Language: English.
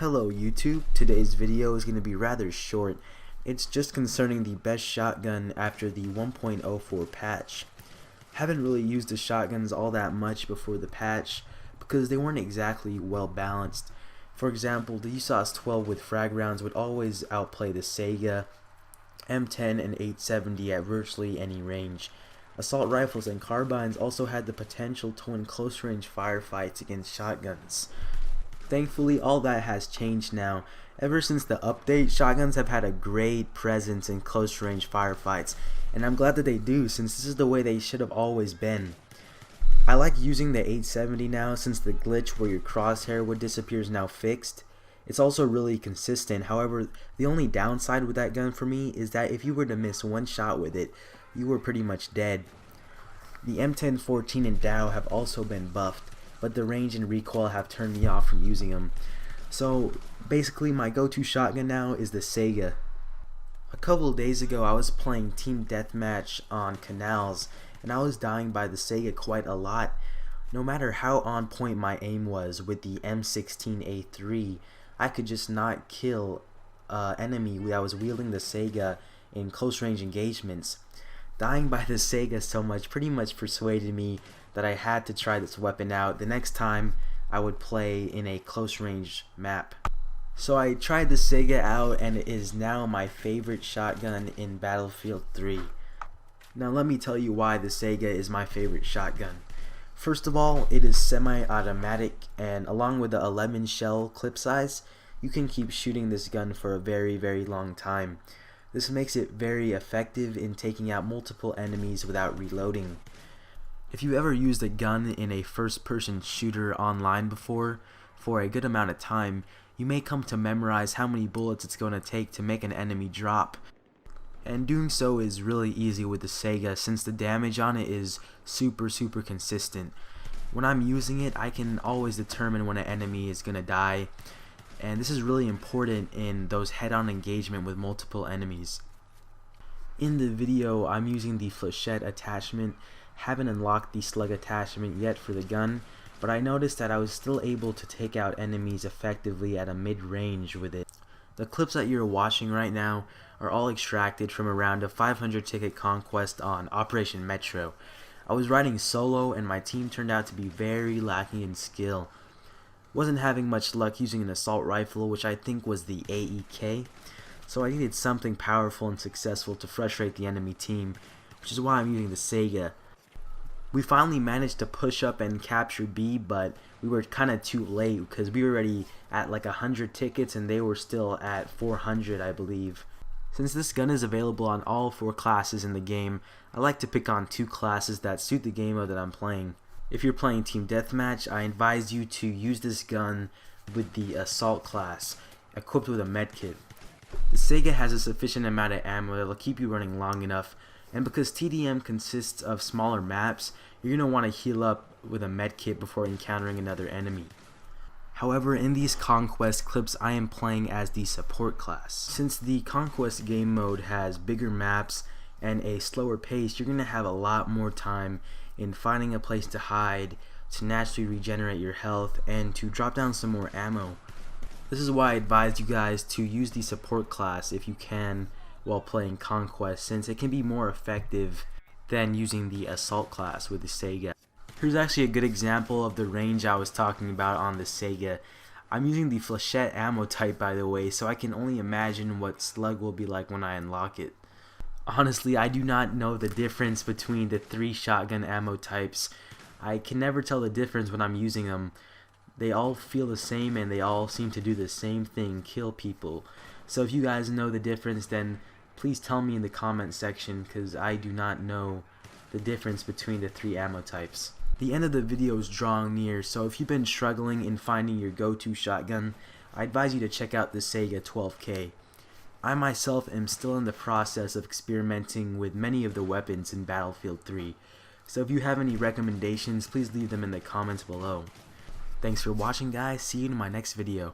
Hello YouTube, today's video is going to be rather short. It's just concerning the best shotgun after the 1.04 patch. Haven't really used the shotguns all that much before the patch because they weren't exactly well balanced. For example, the USAS 12 with frag rounds would always outplay the Saiga, M10 and 870 at virtually any range. Assault rifles and carbines also had the potential to win close range firefights against shotguns. Thankfully, all that has changed now. Ever since the update, shotguns have had a great presence in close range firefights, and I'm glad that they do, since this is the way they should have always been. I like using the 870 now, since the glitch where your crosshair would disappear is now fixed. It's also really consistent. However, the only downside with that gun for me is that if you were to miss one shot with it, you were pretty much dead. The M1014 and Dow have also been buffed, but the range and recoil have turned me off from using them. So basically my go-to shotgun now is the Saiga. A couple of days ago I was playing Team Deathmatch on Canals, and I was dying by the Saiga quite a lot. No matter how on point my aim was with the M16A3, I could just not kill enemy that was wielding the Saiga in close range engagements. Dying by the Saiga so much pretty much persuaded me that I had to try this weapon out the next time I would play in a close range map. So I tried the Saiga out, and it is now my favorite shotgun in Battlefield 3. Now let me tell you why the Saiga is my favorite shotgun. First of all, it is semi-automatic, and along with the 11 shell clip size, you can keep shooting this gun for a very long time. This makes it very effective in taking out multiple enemies without reloading. If you ever used a gun in a first-person shooter online before, for a good amount of time, you may come to memorize how many bullets it's going to take to make an enemy drop. And doing so is really easy with the Saiga, since the damage on it is super consistent. When I'm using it, I can always determine when an enemy is going to die, and this is really important in those head-on engagement with multiple enemies. In the video, I'm using the flechette attachment. Haven't unlocked the slug attachment yet for the gun, but I noticed that I was still able to take out enemies effectively at a mid-range with it. The clips that you're watching right now are all extracted from a round of 500 ticket conquest on Operation Metro. I was riding solo, and my team turned out to be very lacking in skill. Wasn't having much luck using an assault rifle, which I think was the AEK, so I needed something powerful and successful to frustrate the enemy team, which is why I'm using the Saiga. We finally managed to push up and capture B, but we were kind of too late because we were already at like 100 tickets and they were still at 400, I believe. Since this gun is available on all 4 classes in the game, I like to pick on 2 classes that suit the game mode that I'm playing. If you're playing Team Deathmatch, I advise you to use this gun with the Assault class, equipped with a medkit. The Saiga has a sufficient amount of ammo that will keep you running long enough, and because TDM consists of smaller maps, you're going to want to heal up with a medkit before encountering another enemy. However, in these Conquest clips, I am playing as the Support class. Since the Conquest game mode has bigger maps and a slower pace, you're going to have a lot more time in finding a place to hide, to naturally regenerate your health, and to drop down some more ammo. This is why I advise you guys to use the Support class if you can while playing Conquest, since it can be more effective than using the Assault class with the Saiga. Here's actually a good example of the range I was talking about on the Saiga. I'm using the flechette ammo type, by the way, so I can only imagine what slug will be like when I unlock it. Honestly, I do not know the difference between the 3 shotgun ammo types. I can never tell the difference when I'm using them. They all feel the same and they all seem to do the same thing, kill people. So if you guys know the difference, then please tell me in the comment section, because I do not know the difference between the 3 ammo types. The end of the video is drawing near, so if you've been struggling in finding your go-to shotgun, I advise you to check out the Saiga 12K. I myself am still in the process of experimenting with many of the weapons in Battlefield 3, so if you have any recommendations, please leave them in the comments below. Thanks for watching, guys. See you in my next video.